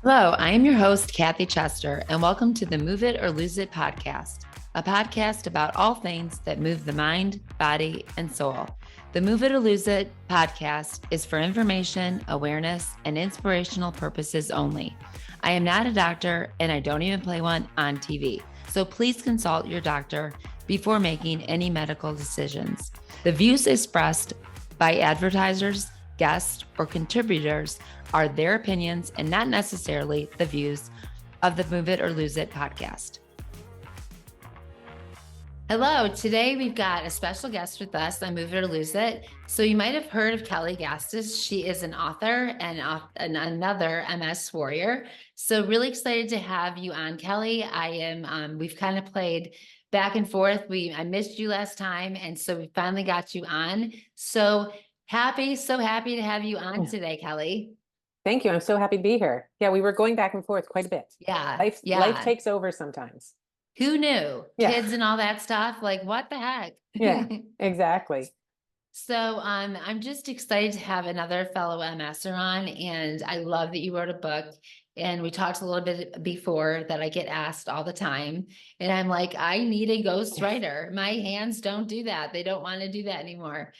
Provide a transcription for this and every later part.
Hello, I am your host, Kathy Chester, and welcome to the Move It or Lose It podcast, a podcast about all things that move the mind, body, and soul. The Move It or Lose It podcast is for information, awareness, and inspirational purposes only. I am not a doctor, and I don't even play one on TV, so please consult your doctor before making any medical decisions. The views expressed by advertisers, guests, or contributors are their opinions and not necessarily the views of the Move It or Lose It podcast. Hello, today we've got a special guest with us on Move It or Lose It. So you might have heard of Kelli Gastis. She is an author and another MS warrior. So really excited to have you on, Kelli. We've kind of played back and forth. I missed you last time, and so we finally got you on. So happy to have you on today, Kelli. Thank you. I'm so happy to be here. Yeah, we were going back and forth quite a bit. Yeah. Life takes over sometimes. Who knew? Yeah. Kids and all that stuff. Like, what the heck? Yeah, exactly. So I'm just excited to have another fellow MSer on, and I love that you wrote a book. And we talked a little bit before that I get asked all the time. And I'm like, I need a ghostwriter. My hands don't do that. They don't want to do that anymore.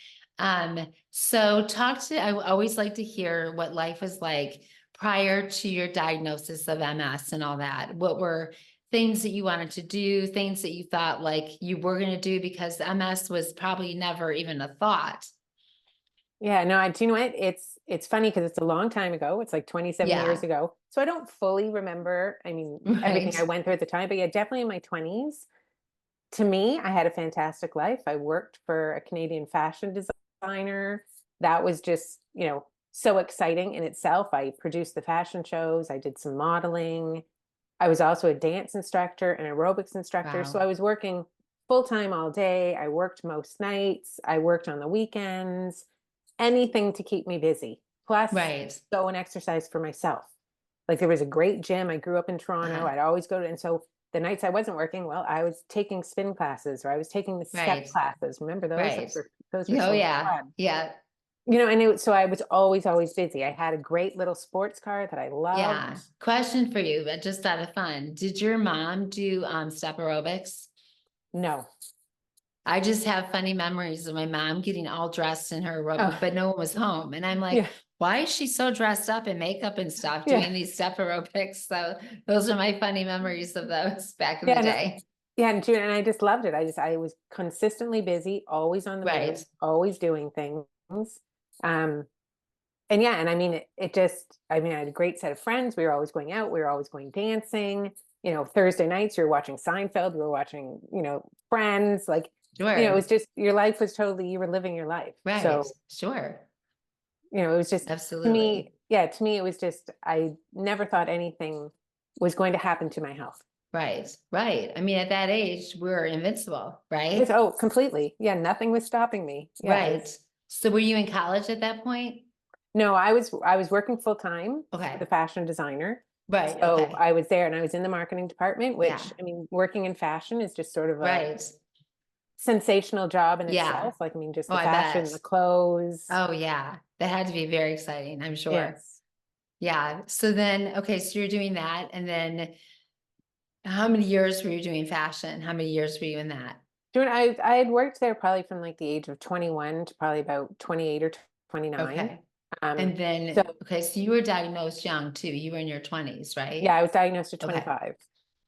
So I always like to hear what life was like prior to your diagnosis of MS and all that. What were things that you wanted to do, things that you thought like you were going to do, because MS was probably never even a thought. Yeah, no, do you know what? It's funny because it's a long time ago. It's like 27 years ago. So I don't fully remember, everything I went through at the time, but yeah, definitely in my 20s. To me, I had a fantastic life. I worked for a Canadian fashion designer. That was just, so exciting in itself. I produced the fashion shows. I did some modeling. I was also a dance instructor and aerobics instructor. Wow. So I was working full-time all day. I worked most nights. I worked on the weekends, anything to keep me busy. Plus, go and exercise for myself. Like there was a great gym. I grew up in Toronto. I'd always go to, and so the nights I wasn't working, well, I was taking spin classes or I was taking the step classes. Remember those? Those were so fun. Yeah. So I was always busy. I had a great little sports car that I loved. Yeah. Question for you, but just out of fun. Did your mom do step aerobics? No. I just have funny memories of my mom getting all dressed in her aerobics, but no one was home. And I'm like, why is she so dressed up in makeup and stuff doing these step aerobics? So those are my funny memories of those back in the day. And I just loved it. I was consistently busy, always on the move, always doing things. I had a great set of friends. We were always going out. We were always going dancing. Thursday nights, you're watching Seinfeld. We were watching, Friends. Like, it was just, your life was totally, you were living your life. Right. So, it was just, absolutely. To me, it was just, I never thought anything was going to happen to my health. Right. I mean, at that age, we're invincible, right? Completely. Yeah. Nothing was stopping me. Yeah, right. So were you in college at that point? No, I was working full time. Okay. The fashion designer. Right. So I was there and I was in the marketing department, which working in fashion is just sort of a sensational job in itself. Like, just the fashion, the clothes. Oh yeah. That had to be very exciting, I'm sure. Yes. Yeah. So then, so you're doing that. And then how many years were you doing fashion? How many years were you in that? I had worked there probably from like the age of 21 to probably about 28 or 29. Okay. And then, so you were diagnosed young too. You were in your 20s, right? Yeah, I was diagnosed at 25.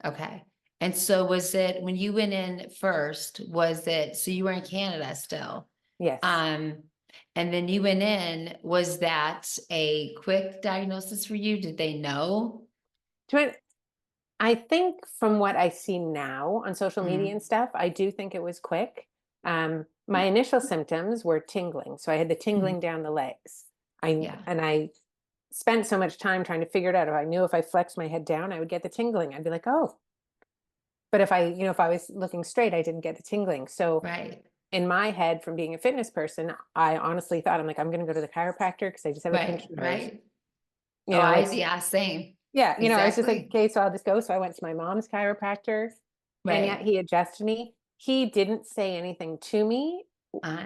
Okay. And so was it, when you went in first, so you were in Canada still? Yes. And then you went in, was that a quick diagnosis for you? Did they know? I think from what I see now on social media and stuff, I do think it was quick. My initial symptoms were tingling. So I had the tingling down the legs. And I spent so much time trying to figure it out. If I knew if I flexed my head down, I would get the tingling. I'd be like, oh. But if I was looking straight, I didn't get the tingling. So in my head, from being a fitness person, I honestly thought, I'm going to go to the chiropractor because I just have a pinched nerve. Same. Yeah, I was just like, okay, so I'll just go. So I went to my mom's chiropractor, and yet he adjusted me. He didn't say anything to me.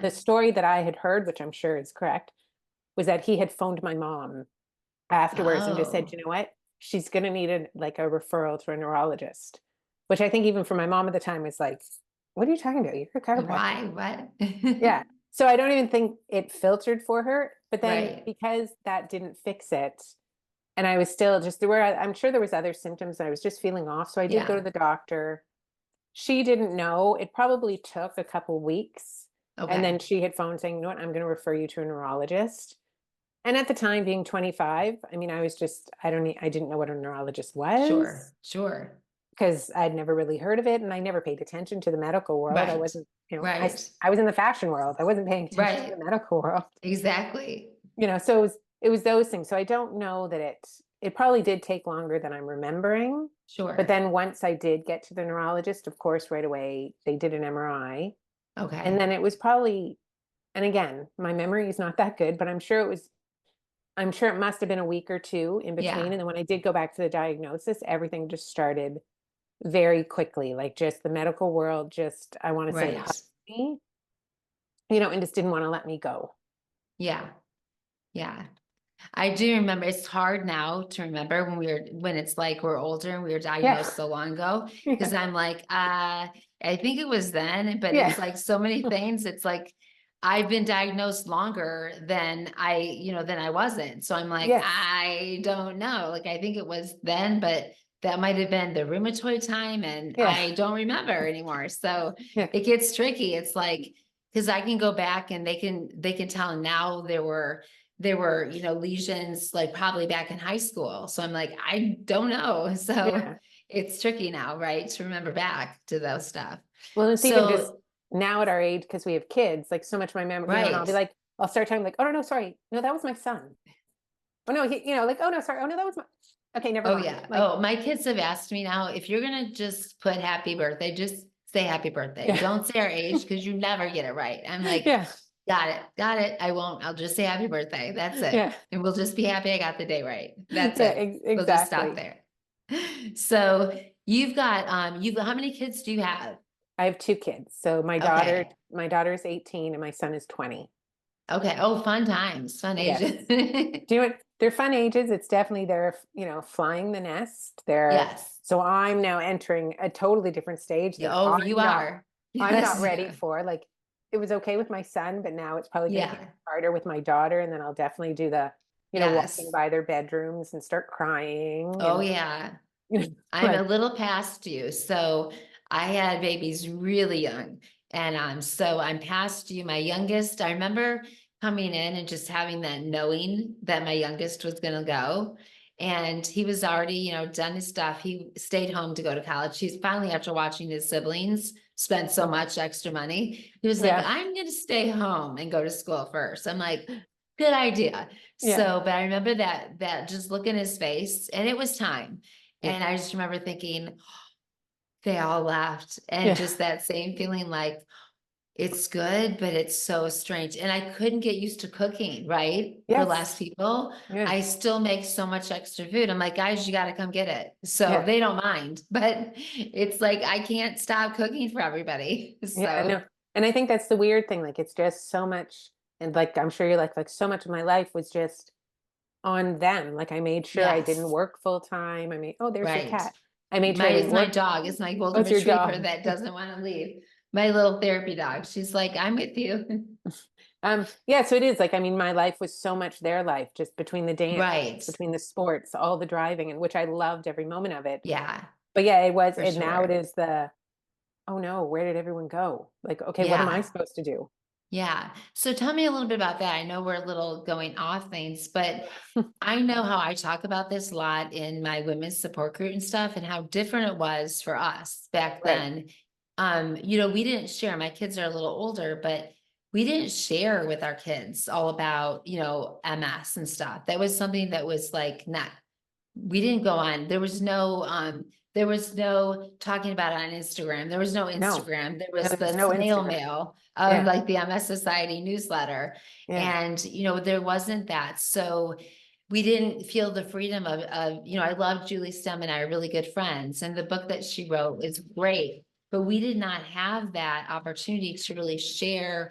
The story that I had heard, which I'm sure is correct, was that he had phoned my mom afterwards and just said, you know what? she's going to need like a referral to a neurologist, which I think even for my mom at the time was like, what are you talking about? You're a chiropractor. Why? What? Yeah. So I don't even think it filtered for her. But then Right. because that didn't fix it, and I was still just there were, I'm sure there was other symptoms and I was just feeling off. So I did go to Yeah. the doctor. She didn't know. It probably took a couple weeks. And then Okay. she had phoned saying, you know what, I'm going to refer you to a neurologist. And at the time being 25, I mean, I was just, I didn't know what a neurologist was Sure. Sure. because I'd never really heard of it and I never paid attention to the medical world. I Right. wasn't, Right. I was in the fashion world. I wasn't paying attention to Right. the medical world, Exactly. so it was those things. So I don't know that it probably did take longer than I'm remembering. But Sure. then once I did get to the neurologist, of course, right away, they did an MRI. And Okay. then it was probably, and again, my memory is not that good, but I'm sure it must have been a week or two in between. Yeah. And then when I did go back to the diagnosis, everything just started very quickly. Like just the medical world, just, I want to say, Right. hugged me, and just didn't want to let me go. Yeah. Yeah. I do remember. It's hard now to remember when it's like we're older and we were Yeah. diagnosed so long ago. Because Yeah. I'm like, I think it was then, but Yeah. it's like so many things. It's like I've been diagnosed longer than than I wasn't. So I'm like, Yes. I don't know. Like I think it was then, but that might have been the rheumatoid time, and Yeah. I don't remember anymore. So Yeah. it gets tricky. It's like because I can go back and they can tell now there were lesions like probably back in high school. So I'm like, I don't know. So Yeah. it's tricky now, right? To remember back to those stuff. Well, it's even just So, now at our age, because we have kids, like so much of my memory, and I'll right. be like, I'll start talking like, oh, no, no, sorry. No, that was my son. Oh, no, like, oh, no, sorry. Oh, no, that was my, okay, never Oh mind. yeah. Like, Oh, my kids have asked me now, if you're going to just put happy birthday, just say happy birthday. yeah. Don't say our age because you never get it right. I'm like, Yeah. got it. Got it. I won't. I'll just say happy birthday. That's it. Yeah. And we'll just be happy I got the day right. That's Yeah. it. We'll just stop Exactly. there. So you've how many kids do you have? I have two kids. So Okay. my daughter's 18 and my son is 20. Okay. Oh, fun times, fun Yes. ages. Do you know what? They're fun ages. It's definitely they're, flying the nest. Yes. So I'm now entering a totally different stage Yeah, that oh, you are. I'm not Yes. ready for. Like it was okay with my son, but now it's probably going to hit Yeah. harder with my daughter. And then I'll definitely do the, walking Yes. by their bedrooms and start crying Oh, and yeah. I'm a like, little past you. So I had babies really young. And so I'm past you. My youngest, I remember coming in and just having that knowing that my youngest was going to go. And he was already, done his stuff. He stayed home to go to college. He's finally, after watching his siblings spend so much extra money, he was like, yeah, I'm going to stay home and go to school first. I'm like, good idea. yeah, So, but I remember that just look in his face, and it was time. yeah, And I just remember thinking, they all laughed, and yeah, just that same feeling like it's good, but it's so strange. And I couldn't get used to cooking, right? For yes, less people. yeah, I still make so much extra food. I'm like, guys, you got to come get it. So yeah, they don't mind, but it's like I can't stop cooking for everybody. yeah. So, No, and I think that's the weird thing. Like it's just so much, and like I'm sure you're like so much of my life was just on them. Like I made sure I didn't yes, work full time. Oh, there's your right. cie. I made sure I It's didn't my work. dog. It's my golden What's your retriever dog? that doesn't want to leave. My little therapy dog. She's like, I'm with you. Yeah, so it is like, I mean, my life was so much their life, just between the dance, Right. between the sports, all the driving, and which I loved every moment of it. Yeah, But yeah, it was, for and now it sure. is oh no, where did everyone go? Like, okay, what am I Yeah. supposed to do? Yeah. So tell me a little bit about that. I know we're a little going off things, but I know how I talk about this a lot in my women's support group and stuff, and how different it was for us back Right. then. We didn't share, my kids are a little older, but we didn't share with our kids all about, MS and stuff. That was something that was like not, we didn't go on. There was no talking about it on Instagram. There was no No, Instagram. There no, was there's the no snail Instagram. mail of Yeah, like the MS Society newsletter. yeah. And, there wasn't that. So we didn't feel the freedom of, I love Julie Stem and I are really good friends. And the book that she wrote is great, but we did not have that opportunity to really share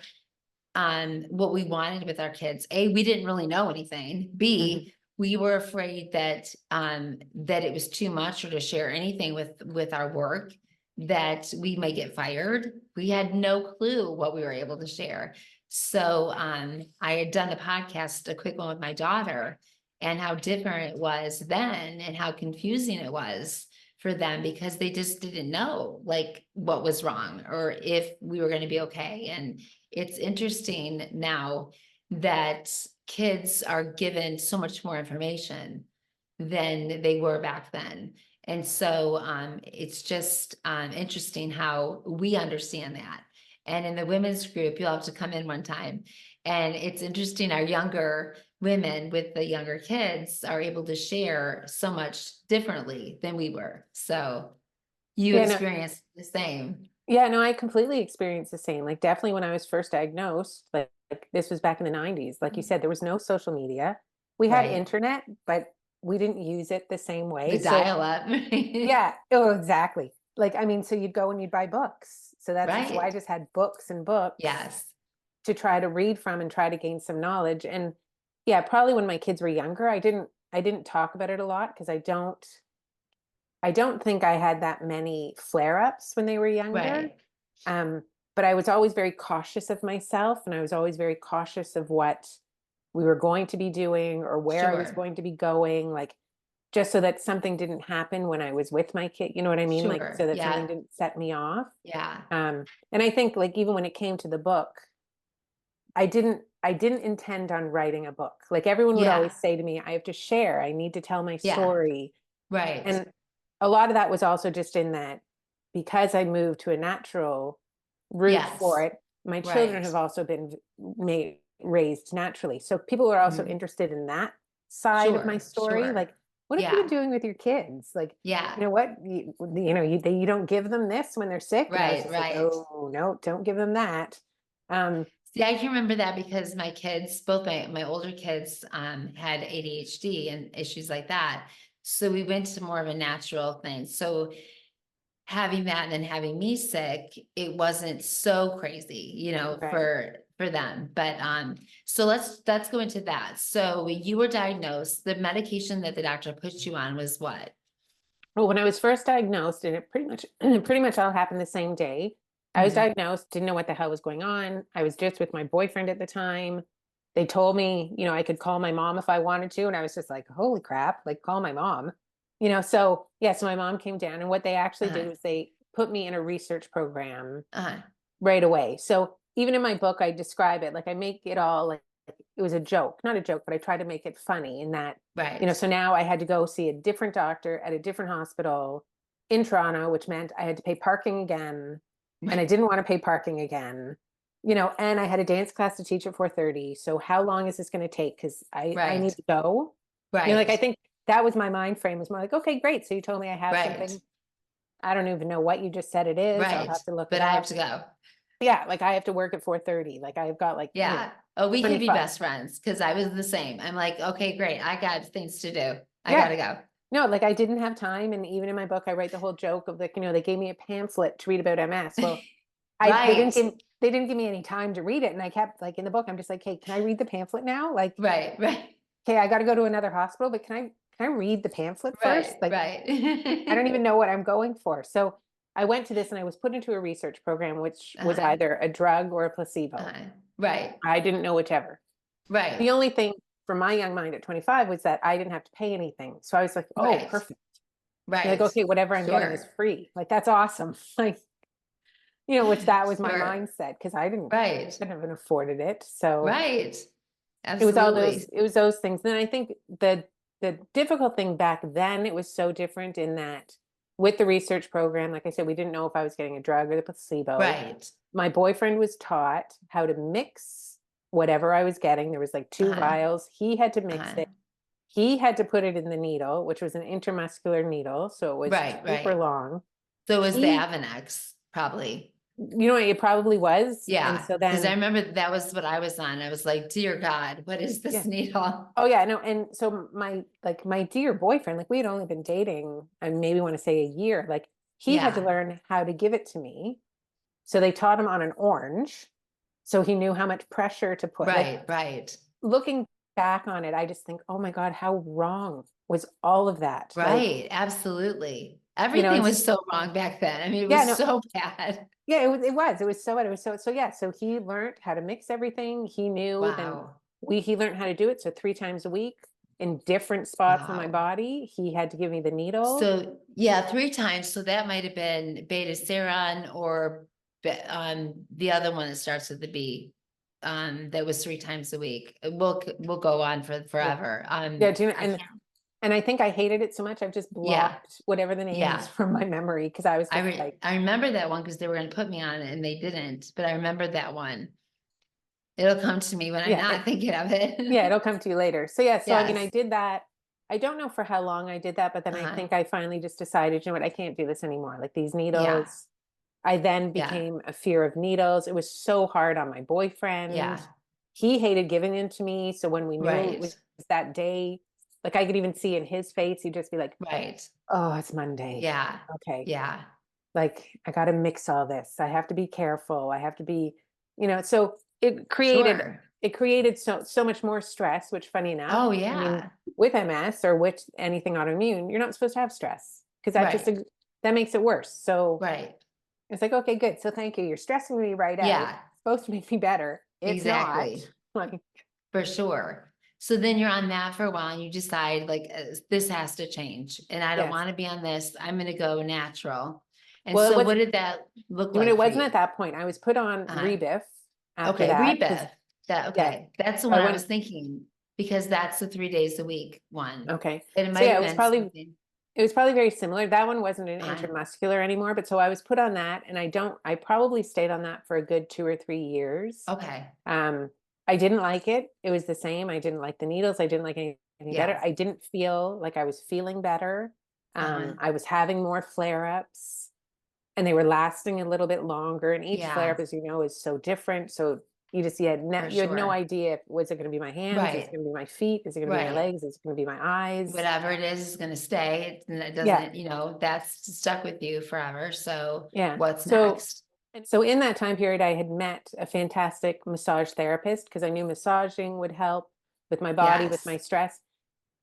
on what we wanted with our kids. A, we didn't really know anything. Mhm. B, we were afraid that that it was too much, or to share anything with our work, that we might get fired. We had no clue what we were able to share. So I had done the podcast, a quick one with my daughter, and how different it was then, and how confusing it was for them, because they just didn't know like what was wrong, or if we were going to be okay. And it's interesting now that kids are given so much more information than they were back then. And so it's just interesting how we understand that. And in the women's group, you'll have to come in one time. And it's interesting, our younger women with the younger kids are able to share so much differently than we were. So you Yeah, no, experienced the same. yeah, no, I completely experienced the same. Like definitely when I was first diagnosed, like this was back in the 90s. Like you said, there was no social media. We had Right. internet, but we didn't use it the same way. The So dial up. yeah, oh, exactly. Like, I mean, so you'd go and you'd buy books. So I Right. just had books and books Yes. to try to read from and try to gain some knowledge. And yeah, probably when my kids were younger, I didn't talk about it a lot because I don't think I had that many flare-ups when they were younger. Right. Um, but I was always very cautious of myself, and I was always very cautious of what we were going to be doing or where I was Sure. going to be going, like just so that something didn't happen when I was with my kid, you know what I mean? Like so Sure. that something Yeah. didn't set me off. Yeah. And I think like even when it came to the book, I didn't intend on writing a book. Like everyone would Yeah. always say to me, I have to share, I need to tell my Yeah. story. Right. And a lot of that was also just in that because I moved to a natural route for Yes. it, my children Right. have also been made raised naturally. So people were also Mhm. interested in that side of my Sure. story. Sure. Like, what have you been Yeah. doing with your kids? Like, Yeah. you know what? You don't give them this when they're sick. And I was Right. just like, Right. oh no, don't give them that. Um, See, I can remember that because my kids, both my older kids, had ADHD and issues like that. So we went to more of a natural thing. So having that and then having me sick, it wasn't so crazy, right. for them. But so let's go into that. So when you were diagnosed, the medication that the doctor put you on was what? Well, when I was first diagnosed, and it pretty much pretty much all happened the same day. I was Mhm. diagnosed, didn't know what the hell was going on. I was just with my boyfriend at the time. They told me, I could call my mom if I wanted to, and I was just like, "Holy crap, like call my mom." So yeah, so my mom came down, and what they actually did Uh-huh. was they put me in a research program Uh-huh. right away. So even in my book, I describe it like I make it all like it was a joke, not a joke, but I try to make it funny in that, Right. so now I had to go see a different doctor at a different hospital in Toronto, which meant I had to pay parking again. And I Right. didn't want to pay parking again, and I had a dance class to teach at 4:30. So how long is this going to take? Because I need Right. to go. Like I Right. think that was my mind frame was more like, okay, great. So you told me I have Right. something. I don't even know what you just said it is. I'll Right. have to look But it I have up. to go. Yeah, like I have to work at 4:30. Like I've got like, Yeah. Oh, we could be 25. best friends because I was the same. I'm like, okay, great. I got things to do. I Yeah. gotta go. No, like I didn't have time. And even in my book, I write the whole joke of like, they gave me a pamphlet to read about MS. Well, I Right. they didn't give me any time to read it. And I kept like in the book, I'm just like, hey, can I read the pamphlet now? Like, Right. Right. okay, I gotta go to another hospital, but can I read the pamphlet first? Right. Like I don't Right. even know what I'm going for. So I went to this and I was put into a research program, which was uh-huh. either a drug or a placebo. Uh-huh. Right. I didn't know whichever. Right. The only thing from my young mind at 25 was that I didn't have to pay anything. So I was like, oh, Right. perfect. Like, Right. okay, whatever I'm getting is Sure. free. Like, that's awesome. Like, which that was my Sure. mindset because I didn't, Right. couldn't have afforded it. So Right. it Absolutely. was those things. Then I think the difficult thing back then, it was so different in that with the research program, like I said, we didn't know if I was getting a drug or the placebo. Right. My boyfriend was taught how to mix whatever I was getting. There was like two Uh-huh. vials. He had to mix Uh-huh. it. He had to put it in the needle, which was an intramuscular needle, so it was Right. super Right. long. So it was the He Avonex, probably. it probably was, and Yeah. so Because I then remember that was what I was on. I was like, dear God, what is yeah. this needle? Oh, yeah, no, and so my dear boyfriend, like, we had only been dating, I maybe wanna say a year, like, he had to Yeah. learn how to give it to me, so they taught him on an orange, so he knew how much pressure to put, like, Right. Right. looking back on it, I just think, oh my God, how wrong was all of that? Like, Right. Absolutely. you know, Everything was so wrong back then. I mean, it yeah, was no, so bad. yeah, it was so, so yeah. So he learned how to mix everything. He knew, then Wow. he learned how to do it. So 3 times a week in different spots on my Wow. body, he had to give me the needle. So yeah, 3 times. So that might have been beta seron or the other one that starts with the B. That was 3 times a week. We'll go on for Yeah. forever. Yeah. Do you know, I can't. and I think I hated it so much, I've just Yeah, blocked whatever the name is yeah. from my memory. Cause I was just like, I remember that one because they were going to put me on it and they didn't. But I remember that one. It'll come to me when I'm yeah, not thinking of yeah, it. it'll come to you later. So yeah, so I mean, I Yes. did that. I don't know for how long I did that, but then I Uh-huh. think I finally just decided, you know what, I can't do this anymore. Like these Yeah. needles. I then Yeah. became a fear of needles. It was so hard on my boyfriend. Yeah. He hated giving them to me. So when we knew it was Right. that day, like I could even see in his face, he'd just be like, Right. oh, it's Monday. Yeah. Okay. Yeah. Like I got to mix all this. I have to be careful. I have to be, so Sure. it created so much more stress, which funny enough, Oh, I mean, yeah. with MS or with anything autoimmune, you're not supposed to have stress because Right. that makes it worse. So Right. it's like, okay, good. So thank you. You're stressing me right out. Yeah. It's supposed to make me better. It's not. Exactly. Like, For sure. So then you're on that for a while and you decide like this has to change and I don't yes. want to be on this. I'm going to go natural. And Well, it so was, what did that look I mean, like it for wasn't you? at that point. I was put on Uh-huh. Rebiff after Okay, that because, rebirth. That yeah, okay. That's the I one I went, was thinking because that's the 3 days a week one. okay. And it So might yeah, have been something. it was probably very similar. That one wasn't an Uh, intramuscular anymore, but so I was put on that and I probably stayed on that for a good 2 or 3 years. okay. Um, I didn't like it. It was the same. I didn't like the needles. I didn't like anything better. Yeah. I didn't feel like I was feeling better. Uh-huh. I was having more flare-ups and they were lasting a little bit longer. And each Yeah, flare-up, as you know, is so different. So for you had no sure. idea if was it going to be my hands? Is it Right. going to be my feet? Is it going to be my Right. legs? Is it going to be my eyes? Whatever it is going to stay. And it Yeah. doesn't, that's stuck with you forever. So Yeah. what's next? So in that time period, I had met a fantastic massage therapist because I knew massaging would help with my body, with my Yes. stress.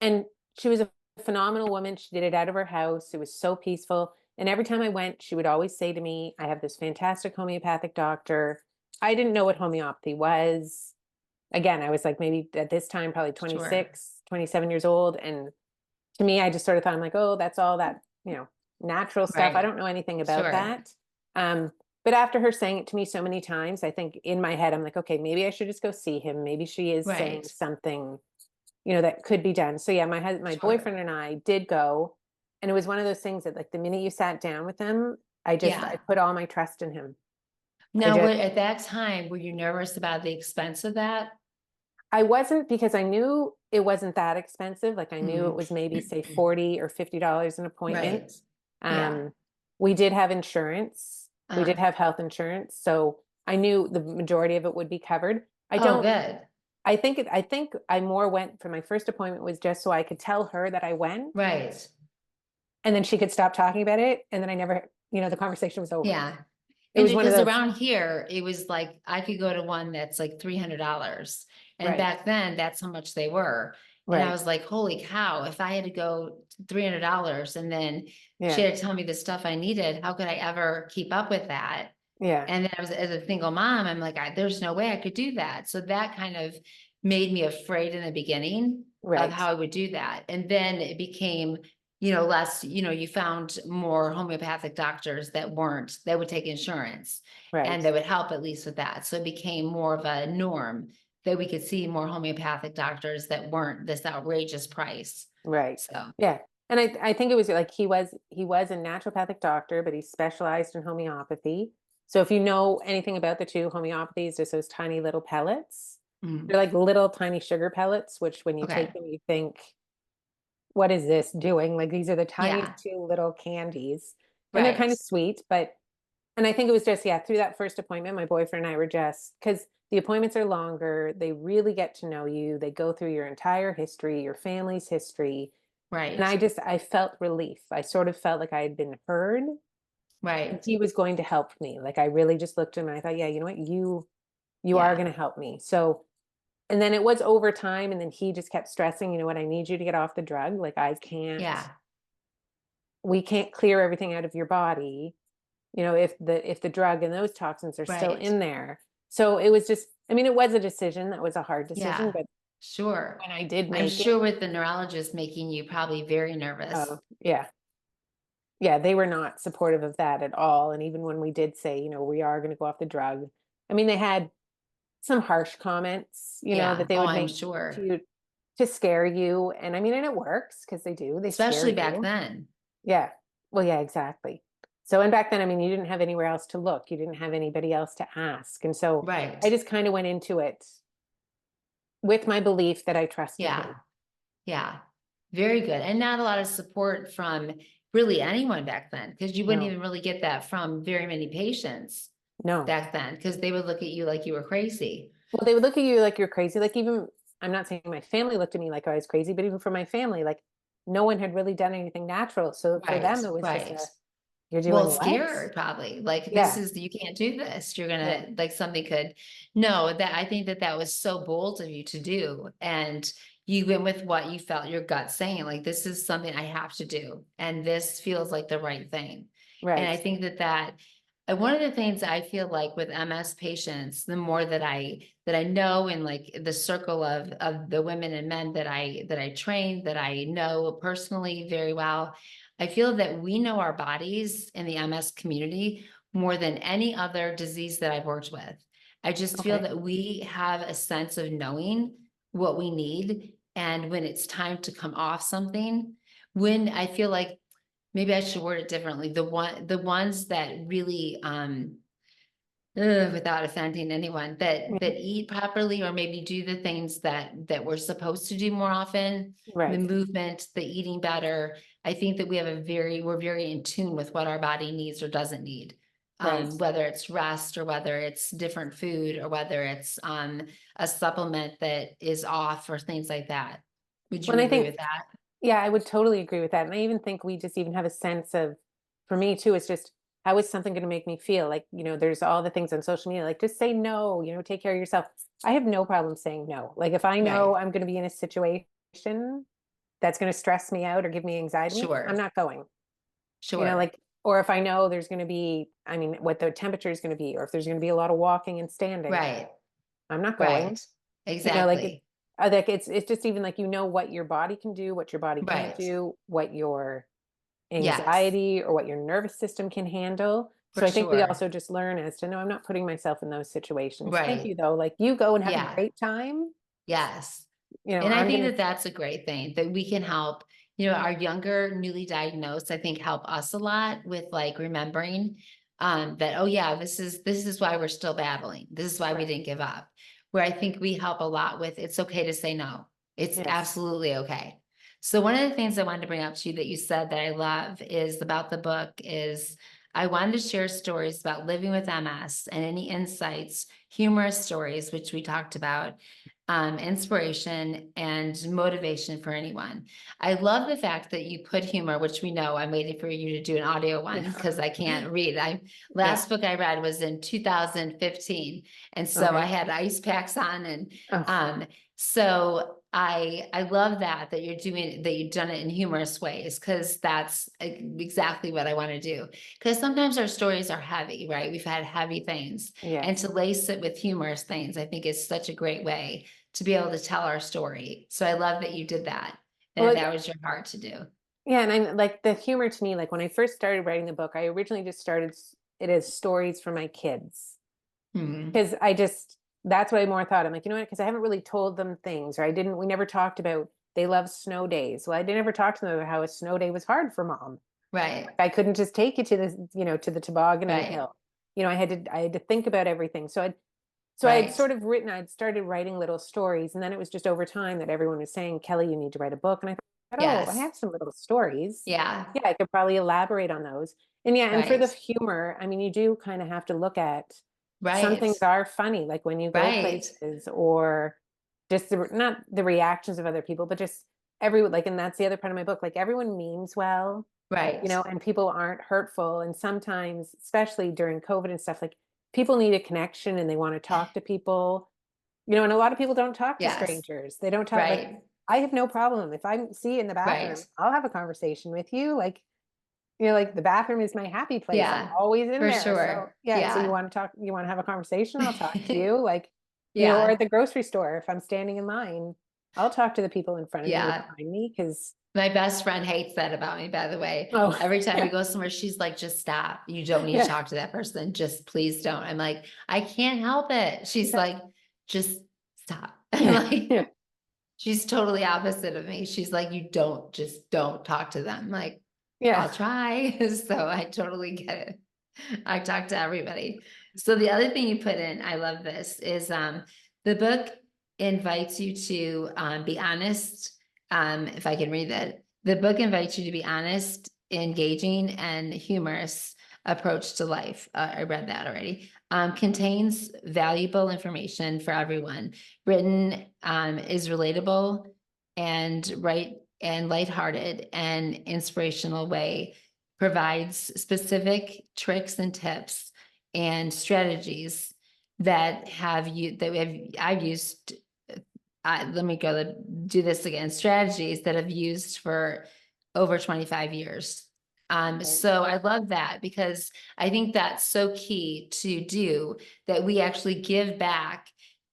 And she was a phenomenal woman. She did it out of her house. It was so peaceful. And every time I went, she would always say to me, I have this fantastic homeopathic doctor. I didn't know what homeopathy was. Again, I was like maybe at this time, probably Sure. 27 years old. And to me, I just sort of thought, I'm like, oh, that's all that, natural stuff. I Right. don't know anything about Sure. that. Um, but after her saying it to me so many times, I think in my head, I'm like, okay, maybe I should just go see him. Maybe she is saying Right. something, that could be done. So yeah, my Sure. boyfriend and I did go, and it was one of those things that like the minute you sat down with him, I Yeah. put all my trust in him. I Now, just at that time, were you nervous about the expense of that? I wasn't because I knew it wasn't that expensive. Like I knew it Mhm. was maybe say $40 or $50 an Right. appointment. Yeah. Um, we did have insurance. We did Uh, have health insurance, so I knew the majority of it would be covered. I oh, don't. good. I think I more went for my first appointment was just so I could tell her that I went, Right. and then she could stop talking about it, and then I never, the conversation was over. Yeah. It And was one of because those, around here, it was like I could go to one that's like $300. And right, back then, that's how much they were. And I right, was like, holy cow, if I had to go $300 and then she yeah, had to tell me the stuff I needed, how could I ever keep up with that? yeah, And then I was as a single mom, I'm like, there's no way I could do that. So that kind of made me afraid in the beginning of right, how I would do that. And then it became, less, you found more homeopathic doctors that would take insurance right, and that would help at least with that. So it became more of a norm that we could see more homeopathic doctors that weren't this outrageous price. right, So yeah. And I think it was like he was a naturopathic doctor, but he specialized in homeopathy. So if you know anything about the two, homeopathy is just those tiny little pellets. They're mm, like little tiny sugar pellets, which when you take okay. them, you think, what is this doing? Like these are the tiniest Yeah. two little candies. And they're kind Right. of sweet, and I think it was just, yeah, through that first appointment, my boyfriend and I were just, because the appointments are longer, they really get to know you, they go through your entire history, your family's history. And Right. I felt relief. I sort of felt like I had been heard and Right. he was going to help me. Like I really just looked at him and I thought, yeah, you know what? You are Yeah. going to help me. So And then it was over time, and then he just kept stressing, you know what, I need you to get off the drug. Like, Yeah. we can't clear everything out of your body, you know, if the drug and those toxins are still Right. in there. So it was just, I mean, it was a decision that was a hard decision, Yeah. but Sure. when I did I'm make it, sure with the neurologist making you probably very nervous. oh, yeah. Yeah, they were not supportive of that at all. And even when we did say, you know, we are going to go off the drug, I mean, they had some harsh comments, you know, that Yeah. they Oh, would I'm make to sure. you to scare you. And I mean, and it works because they do, they scare Especially back you. then. Yeah. Well, yeah, exactly. So, and back then, I mean, you didn't have anywhere else to look. You didn't have anybody else to ask. And so I Right. just kind of went into it with my belief that I trusted Yeah. him. Yeah. Very good. And not a lot of support from really anyone back then, because you wouldn't No, even really get that from very many patients no. back then, because they would look at you like you were crazy. Well, they would look at you like you're crazy. Like, even, I'm not saying my family looked at me like I was crazy, but even for my family, like, no one had really done anything natural. So for Right. them, it was just Right. a, you're doing Well, what? scared probably. Like this Yeah. is you can't do this. You're Yeah. gonna like something could. No, that I think that that was so bold of you to do, and you went with what you felt your gut saying. Like this is something I have to do, and this feels like the right thing. And I Right. think that one of the things I feel like with MS patients, the more that I know in like the circle of the women and men that I train, that I know personally very well, I feel that we know our bodies in the MS community more than any other disease that I've worked with. I just feel Okay. that we have a sense of knowing what we need and when it's time to come off something. When I feel like maybe I should word it differently, the ones that really without offending anyone Mhm. that eat properly or maybe do the things that we're supposed to do more often, the Right. movement, the eating better. I think that we're very in tune with what our body needs or doesn't need. Right. Whether it's rest or whether it's different food or whether it's a supplement that is off or things like that. Would you When I agree think, with that? yeah, I would totally agree with that. And I even think we just even have a sense of, for me too, it's just, how is something going to make me feel? Like, you know, there's all the things on social media, like, just say no, you know, take care of yourself. I have no problem saying no. Like, if I know Right. I'm going to be in a situation that's going to stress me out or give me anxiety, I'm Sure. not going, you know, Sure. like, or if I know there's going to be, I mean, what the temperature is going to be, or if there's going to be a lot of walking and standing, Right. I'm not going. Right. You know, Exactly. like it's just even like, you know, what your body can do, what your body can't Right. do, what your Yes, anxiety or what your nervous system can handle. for So I think we sure. also just learn as to, no, I'm not putting myself in those situations. Thank Right. you though. Like, you go and have a Yeah. great time. Yes. You know, And I I'm think gonna, that that's a great thing that we can help, our younger newly diagnosed, I think help us a lot with like remembering that, oh yeah, this is why we're still battling. This is why we right. didn't give up. Where I think we help a lot with it's okay to say no. It's Yes. absolutely okay. So one of the things I wanted to bring up to you that you said that I love is about the book is I wanted to share stories about living with MS and any insights, humorous stories, which we talked about, inspiration and motivation for anyone. I love the fact that you put humor, which we know I'm waiting for you to do an audio one Yeah. because I can't read. I Yeah. last book I read was in 2015. And so I Okay. had ice packs on and Oh, so I love that you're doing that you've done it in humorous ways because that's exactly what I want to do. Because sometimes our stories are heavy, right? We've had heavy things. And yes. to lace it with humorous things, I think is such a great way to be able to tell our story. So I love that you did that and Well, that was your heart to do. yeah. And I'm like, the humor to me, like when I first started writing the book, I originally just started it as stories for my kids. Mhm. Because I just, that's what I more thought. I'm like, you know what? Because I haven't really told them things, or we never talked about, they love snow days. Well, I didn't ever talk to them about how a snow day was hard for mom. Right, Like, I couldn't just take you to the, you know, to the toboggan and the right, hill. You know, I had to think about everything. So I had right. sort of written, I'd started writing little stories, and then it was just over time that everyone was saying, Kelly, you need to write a book. And I thought, oh, I Yes. have some little stories. Yeah, Yeah, I could probably elaborate on those. And yeah, and for right, the humor, I mean, you do kind of have to look at, some right, things are funny, like when you go right, places, or just not the reactions of other people, but just like, and that's the other part of my book, like, everyone means well, you right. know, and people aren't hurtful. And sometimes, especially during COVID and stuff, like, people need a connection and they want to talk to people. and a lot of people don't talk to Yes. strangers. They don't talk, like, Right. I have no problem. If I see you in the bathroom, Right. I'll have a conversation with you. Like, like the bathroom is my happy place. I'm Yeah, always in for there. So sure. yeah. So you Yeah. want to talk, you want to have a conversation, I'll talk to you. Like, or Yeah. at the grocery store, if I'm standing in line, I'll talk to the people in front of me or Yeah. behind me. Cause My best friend hates that about me, by the way. oh Every time we yeah, go somewhere, she's like, just stop. You don't need to yeah, talk to that person. Just please don't. I'm like, I can't help it. She's yeah, like, just stop. I'm yeah, like, yeah, she's totally opposite of me. She's like, just don't talk to them. Like, yeah. I'll try. So I totally get it. I talk to everybody. So the other thing you put in, I love this, is the book invites you to be honest. If I can read that, the book invites you to be honest, engaging, and humorous approach to life. I read that already. Contains valuable information for everyone. Written is relatable and right and lighthearted and inspirational way, provides specific tricks and tips and strategies that have you that we have I've used. Let me go do this again. Strategies that I've used for over 25 years. Right. So I love that because I think that's so key to do, that we actually give back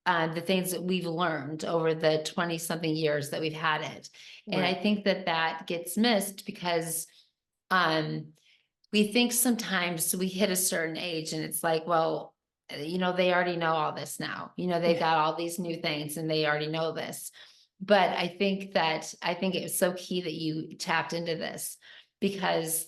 the things that we've learned over the 20 something years that we've had it. And I Right. think that that gets missed because um, we think sometimes we hit a certain age and it's like, well, they already know all this now. They've Yeah. got all these new things and they already know this. But I think it was so key that you tapped into this, because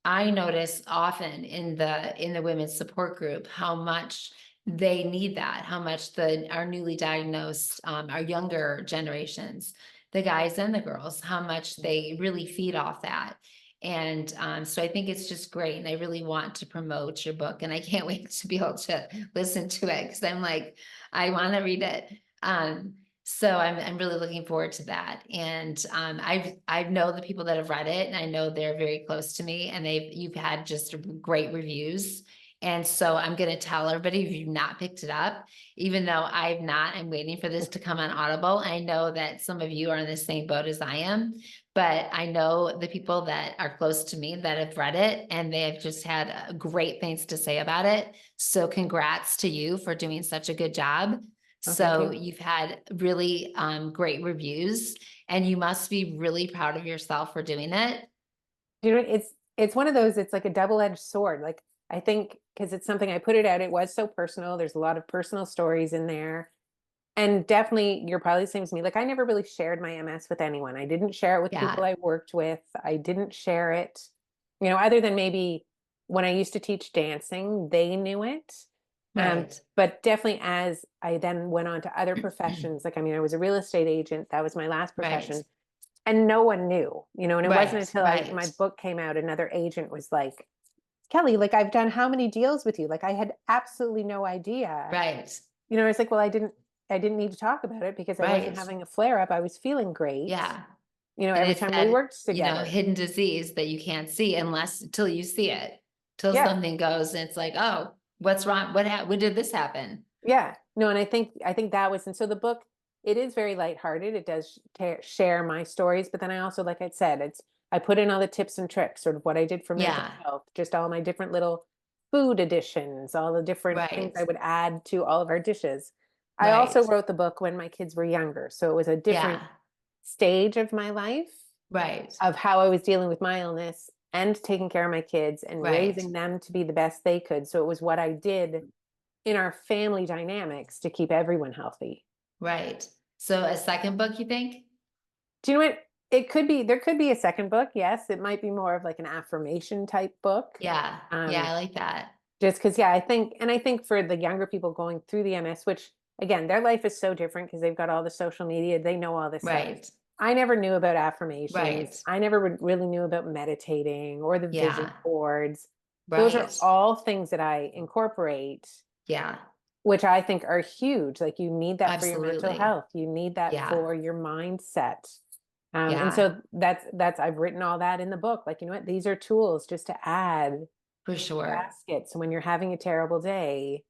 I notice often in the women's support group how much they need that, how much our newly diagnosed, our younger generations, the guys and the girls, how much they really feed off that. And so I think it's just great. And I really want to promote your book. And I can't wait to be able to listen to it because I'm like, I want to read it. So I'm really looking forward to that. And I know the people that have read it, and I know they're very close to me, and you've had just great reviews. And so I'm going to tell everybody, if you've not picked it up, even though I've not, I'm waiting for this to come on Audible. I know that some of you are in the same boat as I am, but I know the people that are close to me that have read it, and they have just had great things to say about it. So congrats to you for doing such a good job. Oh, thank So you. you've had really great reviews, and you must be really proud of yourself for doing it. It's one of those, it's like a double-edged sword. Like, I think because it's something I put it out, it was so personal. There's a lot of personal stories in there. And definitely, you're probably the same as me. Like, I never really shared my MS with anyone. I didn't share it with Yeah, people I worked with. I didn't share it, other than maybe when I used to teach dancing, they knew it. right. But definitely as I then went on to other professions, like, I mean, I was a real estate agent. That was my last Right, profession. And no one knew, and it wasn't right, until my right, book came out, another agent was like, Kelly, like, I've done how many deals with you? Like, I had absolutely no idea. right, I was like, well, I didn't need to talk about it because I wasn't right. having a flare up. I was feeling great, Yeah. And every it's time we that, worked together. hidden disease that you can't see unless till you see it, till Yeah. something goes and it's like, oh, what's wrong? When did this happen? Yeah. No, and I think that was, and so the book, it is very lighthearted. It does share my stories, but then I also, like I said, I put in all the tips and tricks, sort of what I did for mental Yeah, health, just all my different little food additions, all the different things right, I would add to all of our dishes. I also right. wrote the book when my kids were younger, so it was a different Yeah, stage of my life, right, of how I was dealing with my illness and taking care of my kids and right, raising them to be the best they could. So it was what I did in our family dynamics to keep everyone healthy. right. So a second book, you think? Do you know what? There could be a second book. Yes, it might be more of like an affirmation type book. Yeah, yeah, Um, I like that. just because, yeah, I think for the younger people going through the MS, which again, their life is so different because they've got all the social media, they know all this stuff. Right, I never knew about affirmations. right. I never really knew about meditating or the vision Yeah, boards. Those are right. all things that I incorporate, Yeah, which I think are huge. Like, you need that for your mental absolutely. health. You need that Yeah, for your mindset. And yeah, so that's I've written all that in the book. Like, what? These are tools just to add for sure. baskets. So when you're having a terrible day,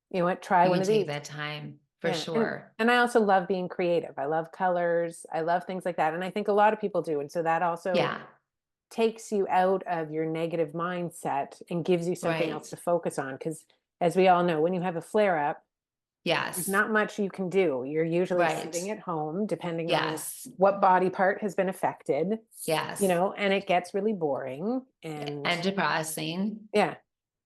what? Try You one can of take these. that time for sure. And I also love being creative. I love colors. I love things like that. And I think a lot of people do. And so that also Yeah. takes you out of your negative mindset and gives you something else Right. to focus on. Because as we all know, when you have a flare up, there's Yes. not much you can do. You're usually Right. sitting at home, depending on Yes. what body part has been affected, Yes. and it gets really boring. And And depressing. yeah,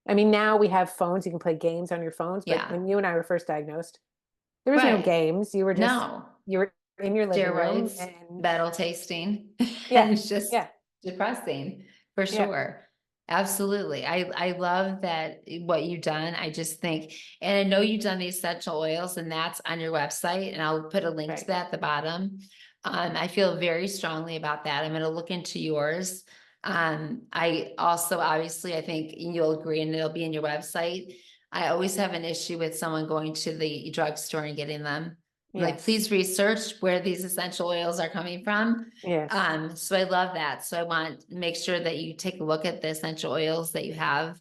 I mean, now we have phones, you can play games on your phones. But Yeah. when you and I were first diagnosed, there was no Right. games. No. You were in your living room Steroids, and metal tasting, yeah, and it's just yeah, depressing for yeah, sure. Absolutely. I love that what you've done. I just think, and I know you've done the essential oils, and that's on your website, and I'll put a link to right. that at the bottom. I feel very strongly about that. I'm going to look into yours. I also, obviously, I think you'll agree, and it'll be in your website. I always have an issue with someone going to the drugstore and getting them. Like, Yes, please research where these essential oils are coming from. yes. So I love that. So I want to make sure that you take a look at the essential oils that you have,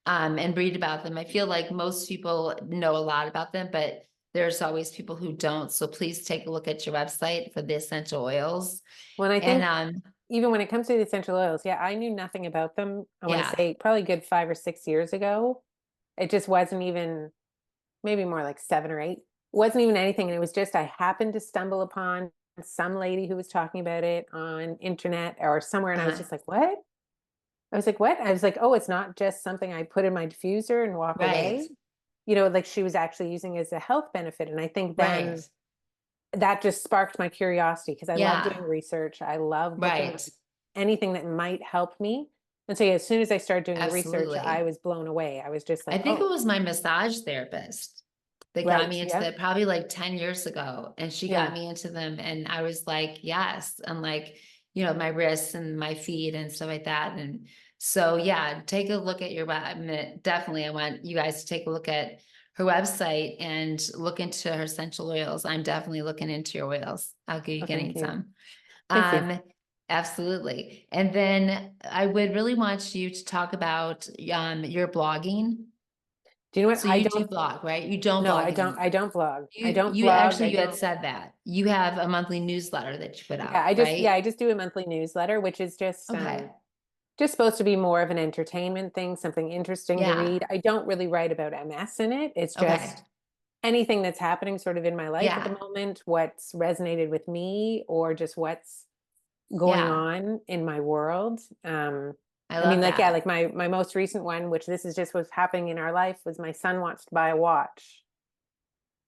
and read about them. I feel like most people know a lot about them, but there's always people who don't. So please take a look at your website for the essential oils. Well, I And think even when it comes to the essential oils, yeah, I knew nothing about them. I want to yeah, say probably good 5 or 6 years ago. It just wasn't even, maybe more like 7 or 8. Wasn't even anything. And it was just, I happened to stumble upon some lady who was talking about it on internet or somewhere. And I was uh, just like, what? I was like, what? I was like, oh, it's not just something I put in my diffuser and walk right, away. Like she was actually using it as a health benefit. And I think right, then that just sparked my curiosity because I love yeah, doing research. I love looking up right. anything that might help me. And so, yeah, as soon as I started doing the research, I Absolutely. was blown away. I was just I like, think it oh, was my massage therapist that got right. me into Yeah. that probably like 10 years ago. And she got Yeah. me into them. And I was like, yes. And like, my wrists and my feet and stuff like that. And so, yeah, take a look at definitely, I want you guys to take a look at her website and look into her essential oils. I'm definitely looking into your oils. I'll be Oh, getting thank you. some. Thank you. Um, absolutely. And then I would really want you to talk about your blogging. Do you know what? So I you do don't, blog, right? You don't no, blog anymore. I don't blog. I You don't you blog. actually I you had don't, said that. You have a monthly newsletter that you put yeah, out, right? I just do a monthly newsletter, which is Okay. just supposed to be more of an entertainment thing, something interesting to Yeah. read. I don't really write about MS in it. It's Okay. just anything that's happening sort of in my life at the Yeah. moment, what's resonated with me, or just what's going Yeah. on in my world. I I mean, love like, yeah, that. like my most recent one, which this is just what's happening in our life, was my son wants to buy a watch.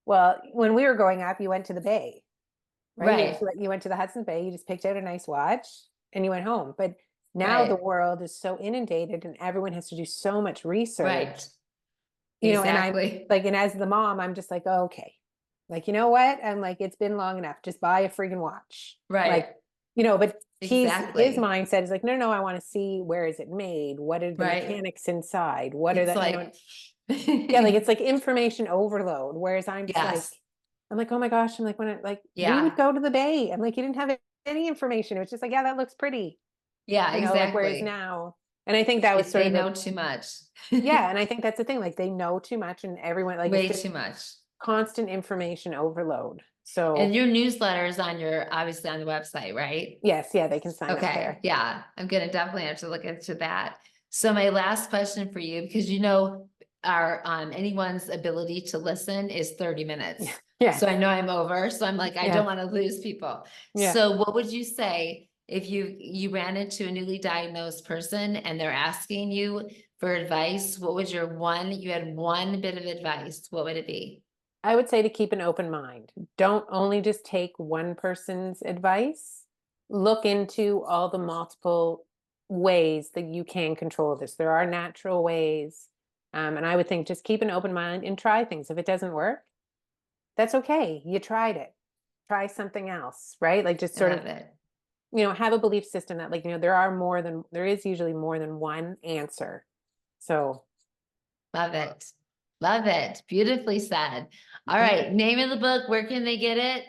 Well, when we were growing up, you went to the bay, right? Right. You went to the Hudson's Bay, you just picked out a nice watch and you went home. But now the Right. world is so inundated and everyone has to do so much research, Right. and I'm Exactly. like, and as the mom, I'm just like, oh, okay. Like, you know what? I'm like, it's been long enough. Just buy a freaking watch. Right. Like, but his Exactly. mindset is like, no, no, I want to see, where is it made? What are the Right. mechanics inside? What are It's the, like yeah, like it's like information overload. Whereas I'm just like, yes. I'm like, oh my gosh. I'm like, we would Yeah. go to the bay. I'm like, you didn't have any information. It was just like, yeah, that looks pretty, Yeah, like, whereas exactly. now, and I think that was sort They of know too much. yeah. And I think that's the thing. Like they know too much and everyone, like, it's Way just too much. constant information overload. So And your newsletter is obviously on the website, right? yes, yeah, they can sign up Okay. there. Yeah. I'm going to definitely have to look into that. So my last question for you, because our anyone's ability to listen is 30 Yeah. minutes. Yeah. So I know I'm over. So I'm like, I don't Yeah. want to lose people. Yeah. So what would you say if you ran into a newly diagnosed person and they're asking you for advice? What would you had one bit of advice, what would it be? I would say to keep an open mind. Don't only just take one person's advice. Look into all the multiple ways that you can control this. There are natural ways. And I would think just keep an open mind and try things. If it doesn't work, that's okay. You tried it. Try something else, right? Like just I sort of, love it. have a belief system that, like, there is usually more than one answer. So Love it. Love it. Beautifully said. All yeah. right. Name of the book. Where can they get it?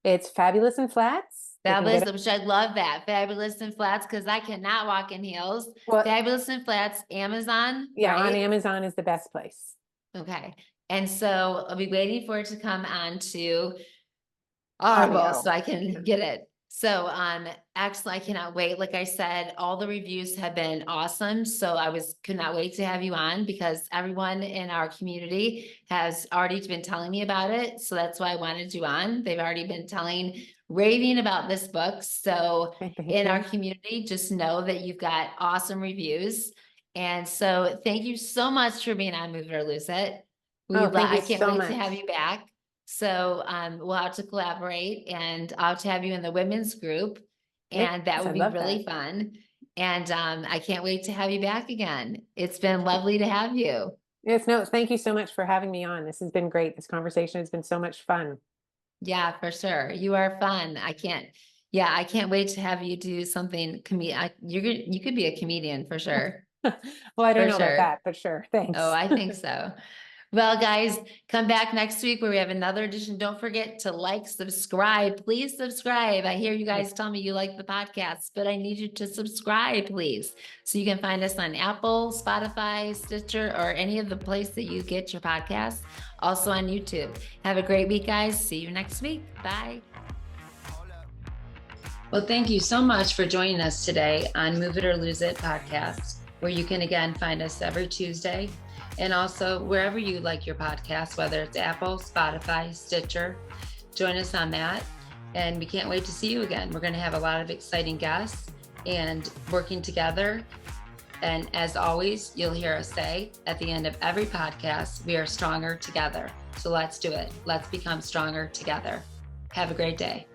It's Fabulous in Flats. They can Fabulous. get it. Which I love that. Fabulous in Flats because I cannot walk in heels. Well, Fabulous in Flats, Amazon, yeah, on right? Amazon is the best place. Okay. And so I'll be waiting for it to come on to Audible so I can get it. So actually I cannot wait. Like I said, all the reviews have been awesome. So could not wait to have you on because everyone in our community has already been telling me about it. So that's why I wanted you on. They've already been raving about this book. So in our community, just know that you've got awesome reviews. And so thank you so much for being on Move It or Lose It. I can't wait to have you back. So we'll have to collaborate and I'll have to have you in the women's group and that would be really fun. And I can't wait to have you back again. It's been lovely to have you. Yes, no, thank you so much for having me on. This has been great. This conversation has been so much fun. Yeah, for sure. You are fun. I can't wait to have you do something you could be a comedian for sure. Well, I don't know about that, but sure. Thanks. Oh, I think so. Well, guys, come back next week where we have another edition. Don't forget to subscribe. Please subscribe. I hear you guys tell me you like the podcast, but I need you to subscribe, please. So you can find us on Apple, Spotify, Stitcher, or any of the place that you get your podcasts. Also on YouTube. Have a great week, guys. See you next week. Bye. Well, thank you so much for joining us today on Move It or Lose It podcast, where you can again find us every Tuesday. And also wherever you like your podcast, whether it's Apple, Spotify, Stitcher, join us on that. And we can't wait to see you again. We're going to have a lot of exciting guests and working together. And as always, you'll hear us say at the end of every podcast, we are stronger together. So let's do it. Let's become stronger together. Have a great day.